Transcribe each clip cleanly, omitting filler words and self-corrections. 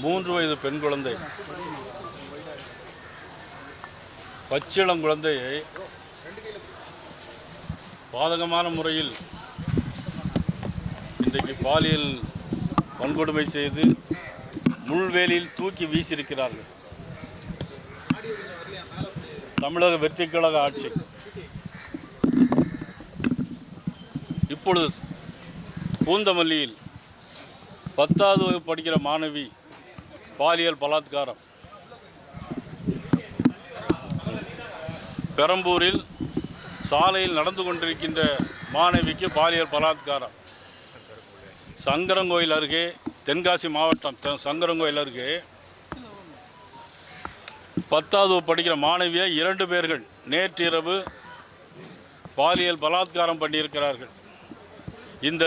3 வயது பெண் குழந்தை பச்சிளம் குழந்தையை பாதகமான முறையில் இன்றைக்கு பாலியல் வன்கொடுமை செய்து முள்வேலியில் தூக்கி வீசியிருக்கிறார்கள். தமிழக வெற்றிக் கழக ஆட்சி. இப்பொழுது பூந்தமல்லியில் 10வது வகுப்பு படிக்கிற மாணவி பாலியல் பலாத்காரம். பெரம்பூரில் சாலையில் நடந்து கொண்டிருக்கின்ற மாணவிக்கு பாலியல் பலாத்காரம். சங்கரங்கோயில் அருகே, தென்காசி மாவட்டம் சங்கரங்கோயில் அருகே 10வது வகுப்பு படிக்கிற மாணவியை 2 பேர்கள் நேற்றிரவு பாலியல் பலாத்காரம் பண்ணியிருக்கிறார்கள். இந்த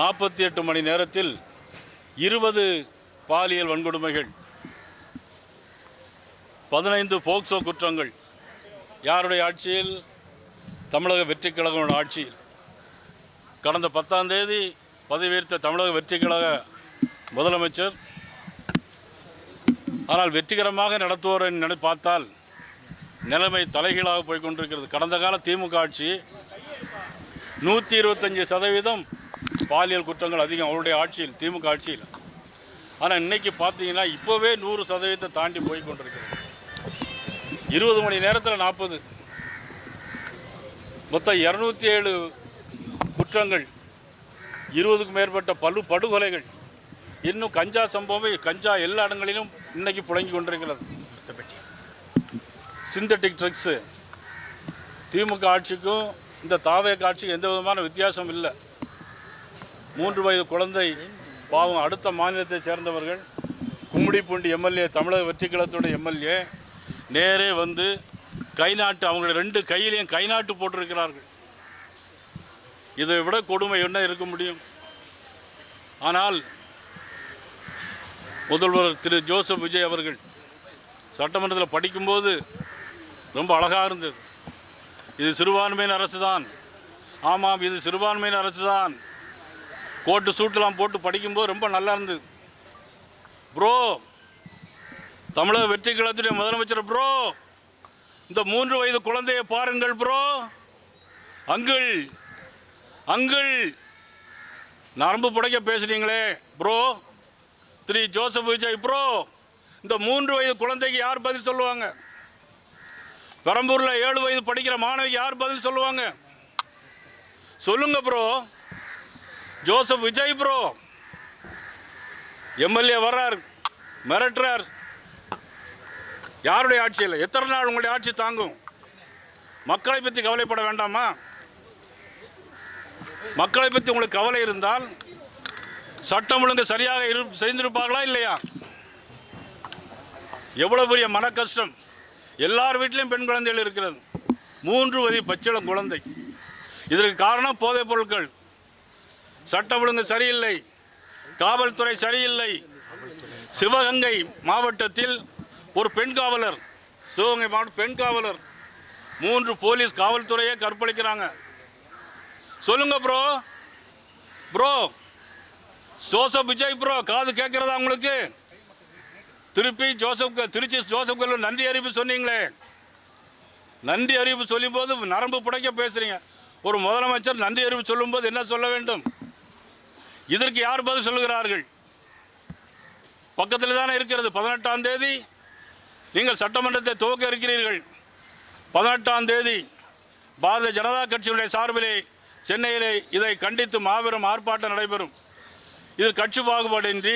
48 மணி நேரத்தில் 20 பாலியல் வன்கொடுமைகள், 15 போக்சோ குற்றங்கள். யாருடைய ஆட்சியில்? தமிழக வெற்றிக் கழக ஆட்சியில். கடந்த 10ஆம் தேதி பதவியேற்ற தமிழக வெற்றிக் கழக முதலமைச்சர். ஆனால் வெற்றிகரமாக நடத்துவோரை பார்த்தால் நிலைமை தலைகீழாக போய்கொண்டிருக்கிறது. கடந்த கால திமுக ஆட்சி 125% பாலியல் குற்றங்கள் அதிகம் அவருடைய ஆட்சியில், திமுக ஆட்சியில். ஆனால் இன்றைக்கி பார்த்தீங்கன்னா இப்போவே 100% தாண்டி போய்கொண்டிருக்கிறது. 20 மணி நேரத்தில் 40, மொத்தம் 207 குற்றங்கள், 20க்கும் மேற்பட்ட படுகொலைகள். இன்னும் கஞ்சா சம்பவம், கஞ்சா எல்லா இடங்களிலும் இன்றைக்கி புழங்கி கொண்டிருக்கிறது. Synthetic drugs. திமுக ஆட்சிக்கும் இந்த தாவேக ஆட்சிக்கும் எந்த விதமான வித்தியாசம் இல்லை. 3 வயது குழந்தை பாவம். அடுத்த மாநிலத்தை சேர்ந்தவர்கள் கும்மிடிப்பூண்டி எம்எல்ஏ, தமிழக வெற்றிக் கழகத்துடைய எம்எல்ஏ நேரே வந்து கைநாட்டு, அவங்கள 2 கையிலையும் கைநாட்டு போட்டிருக்கிறார்கள். இதை விட கொடுமை என்ன இருக்க முடியும்? ஆனால் முதல்வர் திரு ஜோசப் விஜய் அவர்கள் சட்டமன்றத்தில் படிக்கும்போது ரொம்ப அழகாக இருந்தது. இது சிறுபான்மையின் அரசு தான். ஆமாம், இது சிறுபான்மையின் அரசு தான். கோட்டு சூட்டெலாம் போட்டு படிக்கும்போது ரொம்ப நல்லா இருந்தது. ப்ரோ, தமிழக வெற்றி கழகத்துடைய முதலமைச்சர் ப்ரோ, இந்த 3 வயது குழந்தையை பாருங்கள் ப்ரோ. அங்கிள் அங்கிள் நரம்பு புடைக்க பேசுறீங்களே ப்ரோ, திரு ஜோசப் விஜய் ப்ரோ, இந்த 3 வயது குழந்தைக்கு யார் பதில் சொல்லுவாங்க? பெரம்பூரில் 7 வயது படிக்கிற மாணவிக்கு யார் பதில் சொல்லுவாங்க? சொல்லுங்க bro. Joseph Vijay bro MLA வர்றார், மிரட்டுறார். யாருடைய ஆட்சியில்? எத்தனை நாள் உங்களுடைய ஆட்சி தாங்கும்? மக்களை பற்றி கவலைப்பட வேண்டாமா? மக்களை பற்றி உங்களுக்கு கவலை இருந்தால் சட்டம் ஒழுங்கு சரியாக செய்திருப்பார்களா இல்லையா? எவ்வளோ பெரிய மன கஷ்டம். எல்லார் வீட்டிலையும் பெண் குழந்தைகள் இருக்கிறது. 3 வயது பச்சிளம் குழந்தை. இதற்கு காரணம் போதைப் பொருட்கள். சட்டம் ஒழுங்கு சரியில்லை, காவல்துறை சரியில்லை. சிவகங்கை மாவட்டத்தில் ஒரு பெண் காவலர், சிவகங்கை மாவட்ட பெண் காவலர் 3 போலீஸ் காவல்துறையே கற்பழிக்கிறாங்க. சொல்லுங்க bro. Bro Joseph Vijay bro, காது கேட்குறதா உங்களுக்கு? திருச்சி ஜோசப் நன்றி அறிவிப்பு சொன்னீங்களே, நன்றி அறிவிப்பு சொல்லும் போது நரம்பு புடைக்க பேசுறீங்க. ஒரு முதலமைச்சர் நன்றி அறிவிப்பு சொல்லும்போது என்ன சொல்ல வேண்டும்? இதற்கு யார் பதில் சொல்லுகிறார்கள்? பக்கத்தில் தானே இருக்கிறது. 18ஆம் தேதி நீங்கள் சட்டமன்றத்தை துவக்க இருக்கிறீர்கள். 18ஆம் தேதி பாரதிய ஜனதா கட்சியினுடைய சார்பிலே சென்னையிலே இதை கண்டித்து மாபெரும் ஆர்ப்பாட்டம் நடைபெறும். இது கட்சி பாகுபாடின்றி,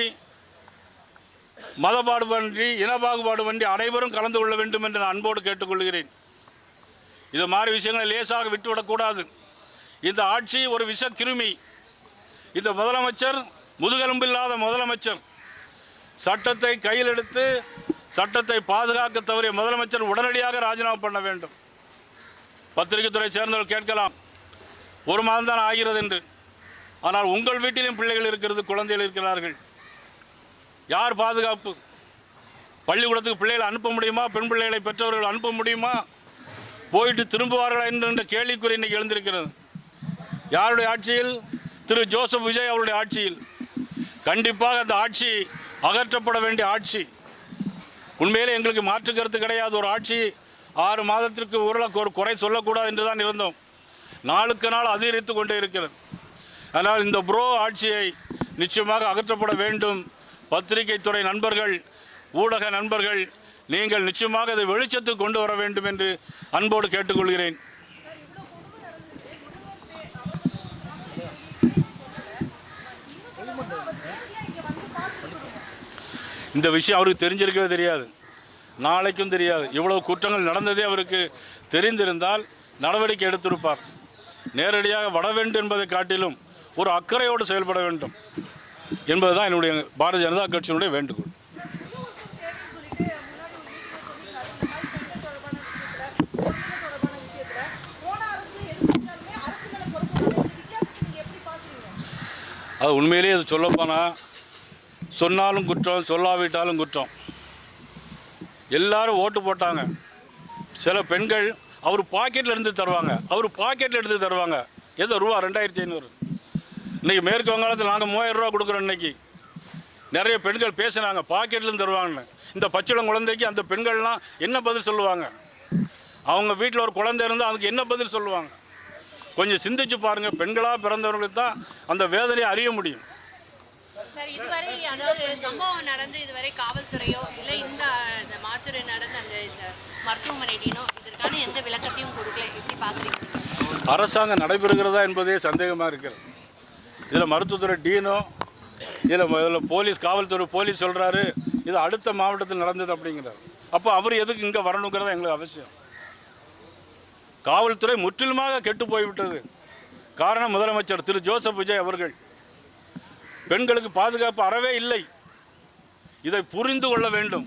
மத பாகுபாடின்றி, இன பாகுபாடுமின்றி அனைவரும் கலந்து கொள்ள வேண்டும் என்று நான் அன்போடு கேட்டுக்கொள்கிறேன். இது மாதிரி விஷயங்களை லேசாக விட்டுவிடக்கூடாது. இந்த ஆட்சி ஒரு விஷ கிருமி. இந்த முதலமைச்சர் முதுகெலும்பில்லாத முதலமைச்சர். சட்டத்தை கையில் எடுத்து சட்டத்தை பாதுகாக்க தவறிய முதலமைச்சர் உடனடியாக ராஜினாமா பண்ண வேண்டும். பத்திரிகை துறை சேர்ந்தவர்கள் கேட்கலாம், 1 மாதம் தான் ஆகிறது என்று. ஆனால் உங்கள் வீட்டிலும் பிள்ளைகள் இருக்கிறது, குழந்தைகள் இருக்கிறார்கள். யார் பாதுகாப்பு? பள்ளிக்கூடத்துக்கு பிள்ளைகளை அனுப்ப முடியுமா? பெண் பிள்ளைகளை பெற்றவர்கள் அனுப்ப முடியுமா? போயிட்டு திரும்புவார்களா என்ற கேள்விக்குறி இன்னைக்கு எழுந்திருக்கிறது. யாருடைய ஆட்சியில்? திரு ஜோசப் விஜய் அவருடைய ஆட்சியில். கண்டிப்பாக அந்த ஆட்சி அகற்றப்பட வேண்டிய ஆட்சி. உண்மையிலே எங்களுக்கு மாற்று கருத்து கிடையாது. ஒரு ஆட்சி 6 மாதத்திற்கு ஒரு குறை சொல்லக்கூடாது என்று தான் இருந்தோம். நாளுக்கு நாள் அதிகரித்து கொண்டே இருக்கிறது. அதனால் இந்த ப்ரோ ஆட்சியை நிச்சயமாக அகற்றப்பட வேண்டும். பத்திரிகை துறை நண்பர்கள், ஊடக நண்பர்கள், நீங்கள் நிச்சயமாக அதை வெளிச்சத்துக்கு கொண்டு வர வேண்டும் என்று அன்போடு கேட்டுக்கொள்கிறேன். இந்த விஷயம் அவருக்கு தெரிஞ்சிருக்கவே தெரியாது, நாளைக்கும் தெரியாது. இவ்வளவு குற்றங்கள் நடந்ததே அவருக்கு தெரிந்திருந்தால் நடவடிக்கை எடுத்திருப்பார். நேரடியாக வர வேண்டும் என்பதை காட்டிலும் ஒரு அக்கறையோடு செயல்பட வேண்டும் என்பதுதான் என்னுடைய பாரதிய ஜனதா கட்சியினுடைய வேண்டுகோள். அது உண்மையிலேயே அது சொல்லப்போனால் சொன்னாலும் குற்றம், சொல்லாவிட்டாலும் குற்றம். எல்லாரும் ஓட்டு போட்டாங்க. சில பெண்கள் அவர் பாக்கெட்டில் எடுத்து தருவாங்க. ஏதோ ரூபா 2500. இன்றைக்கி மேற்கு வங்காளத்தில் நாங்கள் 3000 ரூபா கொடுக்குறோம். இன்றைக்கி நிறைய பெண்கள் பேசுனாங்க பாக்கெட்லேருந்து தருவாங்கன்னு. இந்த பச்சிளம் குழந்தைக்கு அந்த பெண்கள்லாம் என்ன பதில் சொல்லுவாங்க? அவங்க வீட்டில் ஒரு குழந்தை இருந்தால் அதுக்கு என்ன பதில் சொல்லுவாங்க? கொஞ்சம் சிந்திச்சு பாருங்கள். பெண்களாக பிறந்தவர்களுக்கு தான் அந்த வேதனையை அறிய முடியும். சார், இதுவரை அதாவது சம்பவம் நடந்து இதுவரை காவல்துறையோ இல்லை இந்த மாத்துறை நடந்த அந்த இந்த மருத்துவமனை டீனோ இதற்கான எந்த விளக்கத்தையும் கொடுக்கல. எப்படி பார்க்குறீங்க? அரசாங்கம் நடைபெறுகிறதா என்பதே சந்தேகமாக இருக்கிறது. இதில் மருத்துவத்துறை டீனோ, இதில் போலீஸ், காவல்துறை போலீஸ் சொல்கிறாரு இது அடுத்த மாவட்டத்தில் நடந்தது அப்படிங்கிறார். அப்போ அவர் எதுக்கு இங்கே வரணுங்கிறதா எங்களுக்கு அவசியம். காவல்துறை முற்றிலுமாக கெட்டு போய்விட்டது. காரணம் முதலமைச்சர் திரு ஜோசப் விஜய் அவர்கள். பெண்களுக்கு பாதுகாப்பு அறவே இல்லை. இதை புரிந்து கொள்ள வேண்டும்.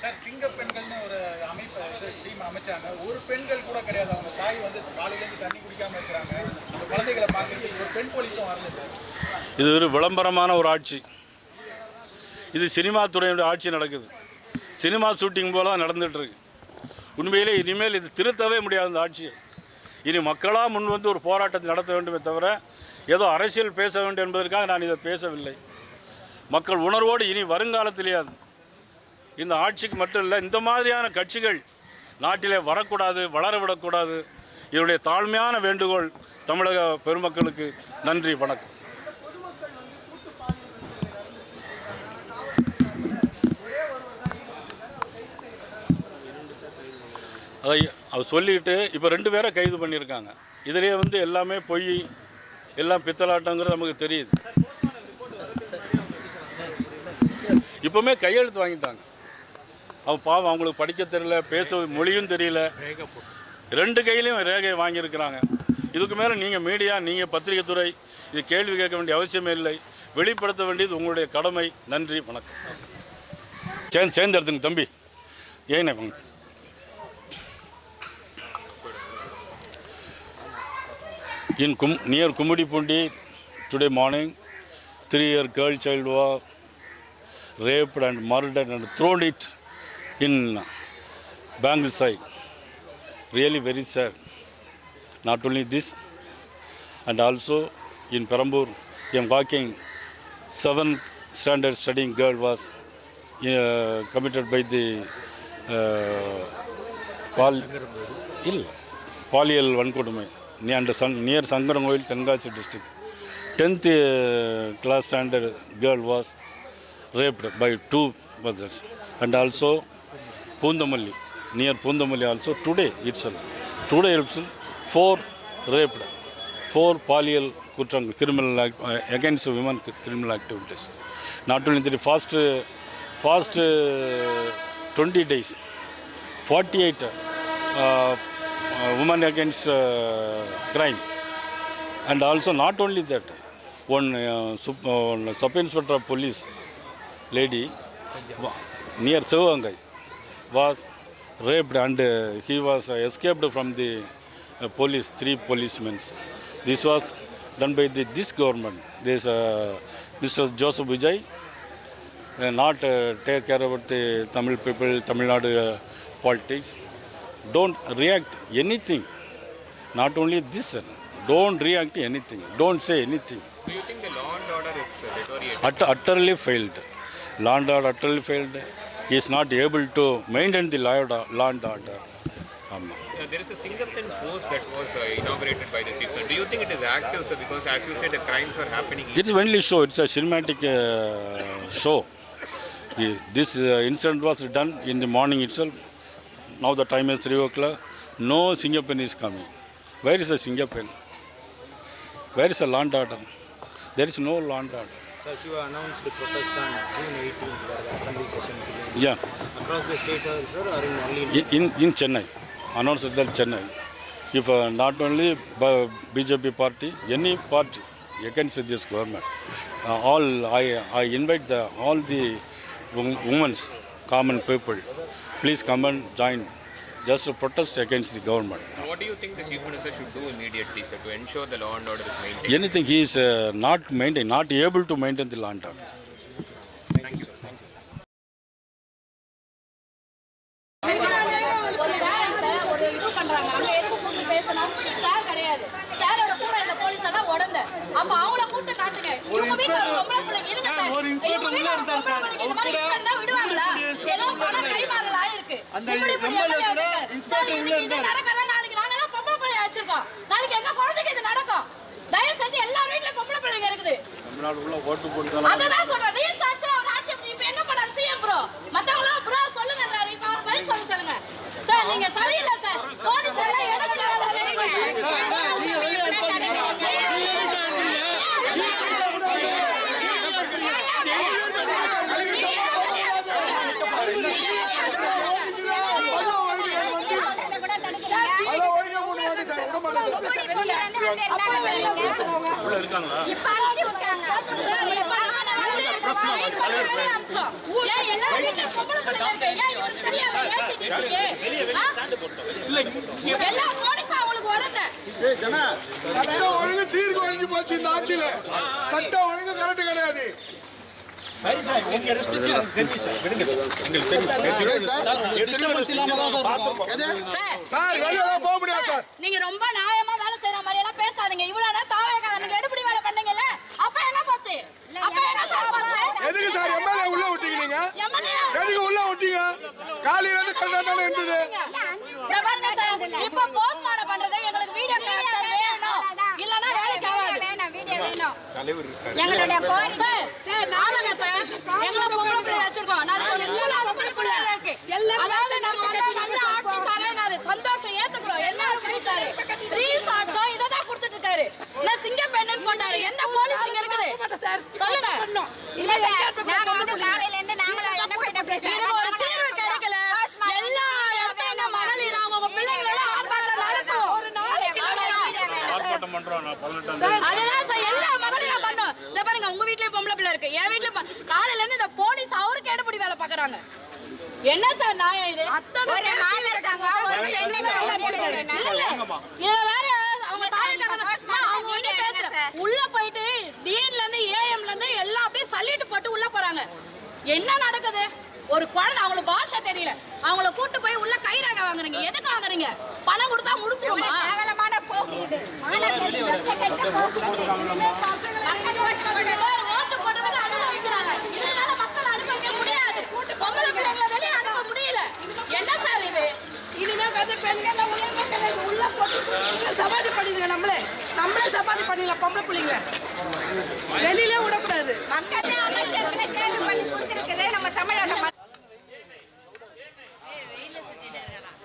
சார், சிங்க பெண்கள்னு ஒரு அமைப்பு டீம் அமைச்சாங்க. ஒரு பெண்கள் கூட கிடையாது. அவங்க தாய் வந்து காலையிலேருந்து தண்ணி குடிக்காமல் இருக்கிறாங்க. அந்த குழந்தைகளை பார்க்கறதுக்கு ஒரு பெண் போலீஸும் வரல. இது ஒரு விளம்பரமான ஒரு ஆட்சி. இது சினிமா துறையினுடைய ஆட்சி நடக்குது. சினிமா ஷூட்டிங் போல தான் நடந்துகிட்டு இருக்கு. உண்மையிலே இனிமேல் இது திருத்தவே முடியாது இந்த ஆட்சியை. இனி மக்களாக முன் வந்து ஒரு போராட்டத்தை நடத்த வேண்டுமே தவிர ஏதோ அரசியல் பேச வேண்டும் என்பதற்காக நான் இதை பேசவில்லை. மக்கள் உணர்வோடு இனி வருங்காலத்திலேயே இந்த ஆட்சிக்கு மட்டும் இல்லை, இந்த மாதிரியான கட்சிகள் நாட்டிலே வரக்கூடாது, வளரவிடக்கூடாது. இதனுடைய தாழ்மையான வேண்டுகோள் தமிழக பெருமக்களுக்கு. நன்றி, வணக்கம். அதை அவர் சொல்லிக்கிட்டு இப்போ 2 பேரை கைது பண்ணியிருக்காங்க. இதிலே வந்து எல்லாமே பொய், எல்லாம் பித்தலாட்டங்கிறது நமக்கு தெரியுது. இப்போவுமே கையெழுத்து வாங்கிட்டாங்க. அவன் பாவம், அவங்களுக்கு படிக்க தெரியல, பேச மொழியும் தெரியல. 2 கையிலையும் ரேகையை வாங்கியிருக்கிறாங்க. இதுக்கு மேலே நீங்கள் மீடியா, நீங்கள் பத்திரிகை துறை இது கேள்வி கேட்க வேண்டிய அவசியமே இல்லை. வெளிப்படுத்த வேண்டியது உங்களுடைய கடமை. நன்றி, வணக்கம். சேர்ந்து எடுத்துங்க தம்பி. ஏண்ணே வாங்க. Near Kummudipundi, today morning, 3-year girl child was raped and murdered and thrown it in Bangalore side. Really very sad. Not only this, and also in Perambur, I am walking, 7th standard studying girl was committed by the Paliyal Vankodume. Near Sangarangoil, Tenkasi district. 10th class standard girl was raped by 2 brothers. And also Pundamalli, near Pundamalli also today itself 4 raped, 4 Paliyal Kutrang, criminal against women criminal activities. Not only the first 20 days, 48 women against crime. And also not only that, one sub-inspector of police lady near Sivagangai was raped and he was escaped from the police, 3 policemen. This was done by this government. This Mr. Joseph Vijay not take care about the Tamil people, Tamil Nadu politics. Don't react anything. Not only this, don't react anything. Don't say anything. Do you think the law and order is deteriorating? Utterly failed. Law and order utterly failed. He is not able to maintain the law and order. There is a Singapore force that was inaugurated by the chief. Do you think it is active, sir? Because as you said, the crimes are happening. It's only show. It's a cinematic show. This incident was done in the morning itself. Now the time is 3 o'clock. No Singapore is coming. Where is the Singapore? Where is the law and order? There is no law and order. As you announced the protest on June 18th for the assembly session today. Yeah. Across the state, sir, or in only In Chennai. Announced that Chennai. If not only BJP party, any party against this government, I invite all the women, common people, please come and join, just to protest against the government. What do you think the chief minister should do immediately, sir, to ensure the law and order is maintained? Anything he is not able to maintain the law and order. Thank you. ஒரு பேரண்ட்ஸை ஒரு இது பண்றாங்க. அங்க எதுக்கு கூப்பிட்டு பேசணும்? Sir கிடையாது. சாரோட கூட இந்த போலீஸ் எல்லாம் உடந்த. அப்ப அவங்கள கூப்பிட்டு காட்டுங்க. உங்க வீட்ல ஒரு பொம்பளை பிள்ளைங்க இருங்க சார். ஒரு இன்ஸ்பெக்டர் உள்ள இருந்தார் சார். இந்த மாதிரி இருந்தா விடுவாங்களா? ஏதோ பணம் கைமாறல் ஆயிருக்கு. இப்படி சார் இது நடக்கணும். நாளைக்கு நாங்க எல்லாம் பொம்பளை பிள்ளைய வச்சிருக்கோம். நாளைக்கு எங்க குழந்தைக்கு இது நடக்கும். தயவு செஞ்சு எல்லா வீட்லயும் பொம்பளை பிள்ளைங்க இருக்குது. அதான் சொல்றேன். ரீல்ஸ் ஆட்சி அவர் ஆட்சி இப்ப எங்க பண்ணாரு சிஎம் ப்ரோ? மத்தவங்க ப்ரோ சொல்லுங்கன்றாரு. இப்ப அவர் பதில் சொல்லுங்க. சார் நீங்க சரியில்லை சார். போலீஸ் எல்லாம் இடப்படி வேலை செய்யுங்க. சட்டம் ஒழுங்கு சீர்குலைஞ்சு போச்சு இந்த ஆட்சியில. சட்டம் ஒழுங்கு கரெக்ட் கிடையாது. நீங்க ரொம்ப நியாயமா வேலை செய்யற மாதிரி எல்லாம் பேசாதீங்க. இவ்வளவு நேரம் தாவேக்காரங்க எடுபடி வேலை பண்ணீங்கல்ல, அப்ப எங்க போச்சு? அப்ப என்ன சார் போச்சு? எதுக்கு சார் எம்எல்ஏ உள்ள விட்டீங்க? நீங்க எதுக்கு உள்ள விட்டீங்க? காலையில இருந்து கல்யாணம் இருந்தது. பாருங்க சார், இப்ப போஸ்ட்மார்ட்டம் பண்றது எங்களுக்கு வீடியோ கேப்சர் வேணும், இல்லனா வேலைக்கு ஆகாது. எங்களுடைய கோரிக்கை சார் நாளைக்கு சார் எங்களை பொம்பளை பிள்ளை வச்சிருக்கோம். நாளைக்கு ஒரு ஸ்கூல் அனுப்பி இருக்கு. அதாவது நம்ம வந்து நல்ல ஆட்சி தரேனாரு, சந்தோஷம் ஏத்துக்கிறோம். என்ன ஆட்சி கொடுத்தாரு? ரீல்ஸ் ஆட்சோ இததான் கொடுத்துட்டு இருக்காரு. என்ன சிங்க பெண்ணு போட்டாரு? எந்த போலீஸ் இங்க இருக்குது சொல்லுங்க. இல்ல சார், நாங்க வந்து காலையில இருந்து நாங்கள என்ன போயிட்ட பேசுறோம். இது ஒரு தீர்வு கிடைக்கல. எல்லா இடத்தையும் மகளிர் அவங்க பிள்ளைகளோட ஆர்ப்பாட்டம் நடத்தும். ஆர்ப்பாட்டம் பண்றோம். 18 அதுதான் சார் எல்லா மகளிரும் பண்ணும். இந்த பாருங்க உங்க வீட்லயும் பொம்பளை பிள்ளை இருக்கு, என் வீட்லயும் காலையில இருந்து இந்த போலீஸ் அவருக்கு எடுபடி வேலை பாக்குறாங்க. என்ன சார் நியாயம் இது? ஒரு மாதர் சங்கம் ஒரு இதுல வேற அவங்க அவங்க ஒண்ணு பேசுற உள்ள போயிட்டு டிஎன்ல இருந்து ஏஎம்ல இருந்து எல்லாம் அப்படியே சல்லிட்டு போட்டு உள்ள போறாங்க. என்ன நடக்குது? ஒரு குழந்தை அவங்களுக்கு பாஷை தெரியல, அவங்கள கூட்டு போய் உள்ள கைரேகை வாங்குறீங்க. எதுக்கு வாங்குறீங்க? பணம் கொடுத்தா முடிச்சிருமா? கேவலமான போக்கு இது. மானக்கேடு வெட்கக்கெட்ட போக்கு இது. சார் ஓட்டு போட்டதுக்கு அனுபவிக்கிறாங்க. இதனால மக்கள் அனுபவிக்க முடியாது. பொம்பளை பிள்ளைங்களை வெளியே அனுப்ப முடியல. என்ன சார் இது? இனிமே வந்து பெண்கள் உள்ள போட்டு சமாதி பண்ணிடுங்க. நம்மளே சமாதி பண்ணிடலாம். பொம்பளை பிள்ளைங்க வெளியிலே விடக்கூடாது. மக்கள் அமைச்சர்களை தேர்வு பண்ணி கொடுத்திருக்குது நம்ம தமிழக வெயில சுத்திட்டு இருக்கலாம்.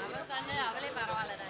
அவ கண்ணு அவளே பரவாயில்ல.